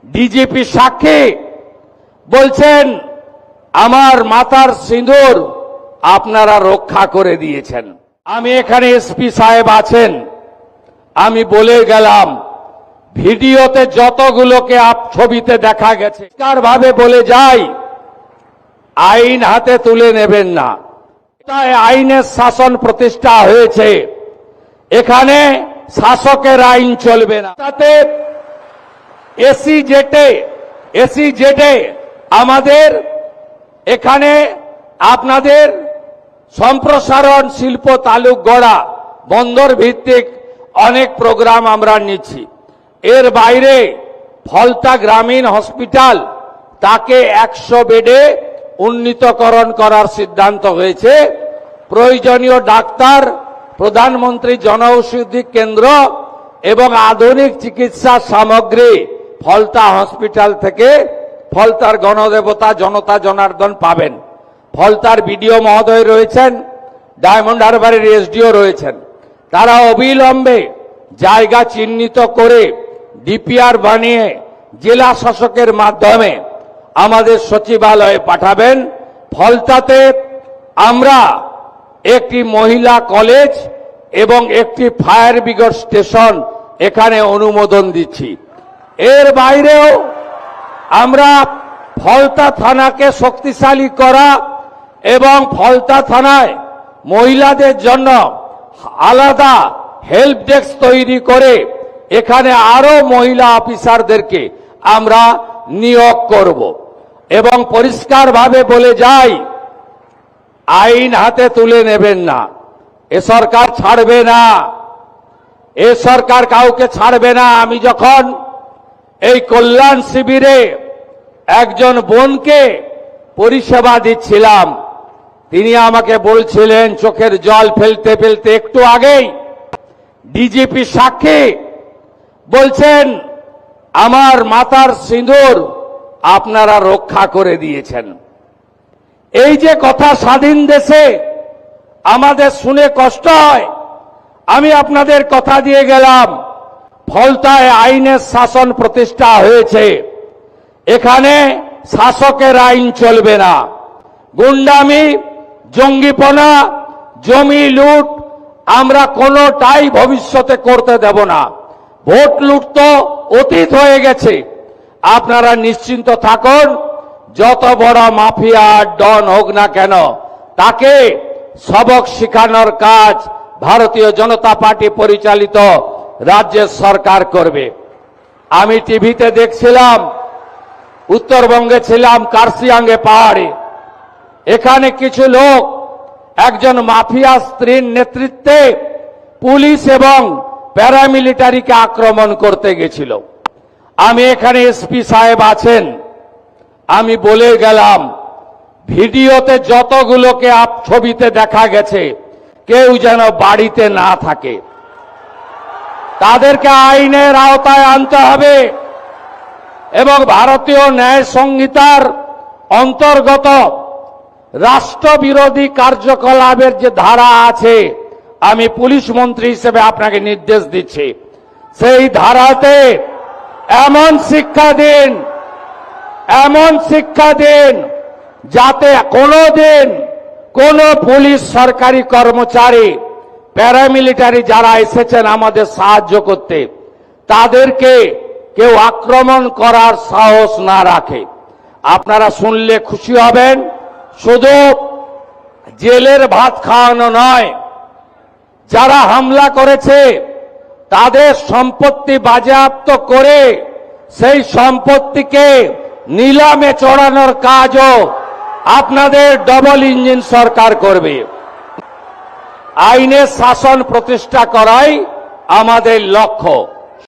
DGP সাক্ষী বলছেন আমার মাথার সিঁদুর আপনারা রক্ষা করে দিয়েছেন। আমি এখানে এসপি সাহেব আছেন, আমি বলে গেলাম ভিডিওতে যতগুলোকে ছবিতে দেখা গেছে ভাবে বলে যাই আইন হাতে তুলে নেবেন না। তাই আইনের শাসন প্রতিষ্ঠা হয়েছে, এখানে শাসকের আইন চলবে না। তাতে এসিজেটে আমাদের এখানে আপনাদের সম্প্রসারণ শিল্প তালুক গড়া বন্দর ভিত্তিক অনেক প্রোগ্রাম আমরা নিচ্ছি। এর বাইরে ফলতা গ্রামীণ হসপিটাল তাকে 100 বেডে উন্নীতকরণ করার সিদ্ধান্ত হয়েছে। প্রয়োজনীয় ডাক্তার, প্রধানমন্ত্রী জনঔষধি কেন্দ্র এবং আধুনিক চিকিৎসা সামগ্রী ফলতা হসপিটাল থেকে ফলতার গণদেবতা জনতা জনার্দন পাবেন। ফলতার বিডিও মহোদয় রয়েছেন, ডায়মন্ড হারবারের এসডিও রয়েছেন। তারা অবিলম্বে জায়গা চিহ্নিত করে ডিপিআর বানিয়ে জেলা শাসকের মাধ্যমে আমাদের সচিবালয়ে পাঠাবেন। ফলতাতে আমরা একটি মহিলা কলেজ এবং একটি ফায়ার ব্রিগেড স্টেশন এখানে অনুমোদন দিচ্ছি। এর বাইরেও আমরা ফলতা থানাকে শক্তিশালী করা এবং ফলতা থানায় মহিলাদের জন্য আলাদা হেল্প ডেস্ক তৈরি করে এখানে আরো মহিলা অফিসারদেরকে আমরা নিয়োগ করব এবং পরিষ্কারভাবে বলে যাই আইন হাতে তুলে নেবেন না। এ সরকার ছাড়বে না, এ সরকার কাউকে ছাড়বে না। আমি যখন এই কল্যাণ শিবিরে একজন বোনকে পরিষেবা দিচ্ছিলাম, তিনি আমাকে বলছিলেন চোখের জল ফেলতে ফেলতে, একটু আগেই ডিজিপি সাক্ষী বলছেন আমার মাথার সিঁদুর আপনারা রক্ষা করে দিয়েছেন। এই যে কথা স্বাধীন দেশে আমাদের শুনে কষ্ট হয়, আমি আপনাদের কথা দিয়ে গেলাম ফলতায় আইনের শাসন প্রতিষ্ঠা হয়েছে, এখানে শাসকের আইন চলবে না। গুন্ডামি, জঙ্গিপনা, জমি লুট আমরা কোনোটাই ভবিষ্যতে করতে দেব না। ভোট লুট তো অতীত হয়ে গেছে। আপনারা নিশ্চিন্ত থাকুন, যত বড় মাফিয়া ডন হোক না কেন তাকে সবক শেখানোর কাজ ভারতীয় জনতা পার্টি পরিচালিত রাজ্যের সরকার করবে। আমি টিভিতে দেখছিলাম, উত্তরবঙ্গে ছিলাম কার্শিয়াঙ্গে পাহাড়ে, এখানে কিছু লোক একজন মাফিয়া স্ত্রীর নেতৃত্বে পুলিশ এবং প্যারামিলিটারিকে আক্রমণ করতে গেছিল। আমি এখানে এসপি সাহেব আছেন, আমি বলে গেলাম ভিডিওতে যতগুলোকে ছবিতে দেখা গেছে কেউ যেন বাড়িতে না থাকে, তাদেরকে আইনের আওতায় আনতে হবে এবং ভারতীয় ন্যায় সংহিতার অন্তর্গত রাষ্ট্রবিরোধী কার্যকলাপের যে ধারা আছে, আমি পুলিশ মন্ত্রী হিসেবে আপনাকে নির্দেশ দিচ্ছি, সেই ধারাতে এমন শিক্ষা দিন যাতে কোনোদিন কোন পুলিশ সরকারি কর্মচারী, প্যারামিলিটারি যারা এসেছেন আমাদের সাহায্য করতে, তাদেরকে কেউ আক্রমণ করার সাহস না রাখে। আপনারা শুনলে খুশি হবেন, শুধু জেলের ভাত খাওয়ানো নয়, যারা হামলা করেছে তাদের সম্পত্তি বাজেয়াপ্ত করে সেই সম্পত্তিকে নিলামে চড়ানোর কাজও আপনাদের ডবল ইঞ্জিন সরকার করবে। আইনের শাসন প্রতিষ্ঠা করাই আমাদের লক্ষ্য।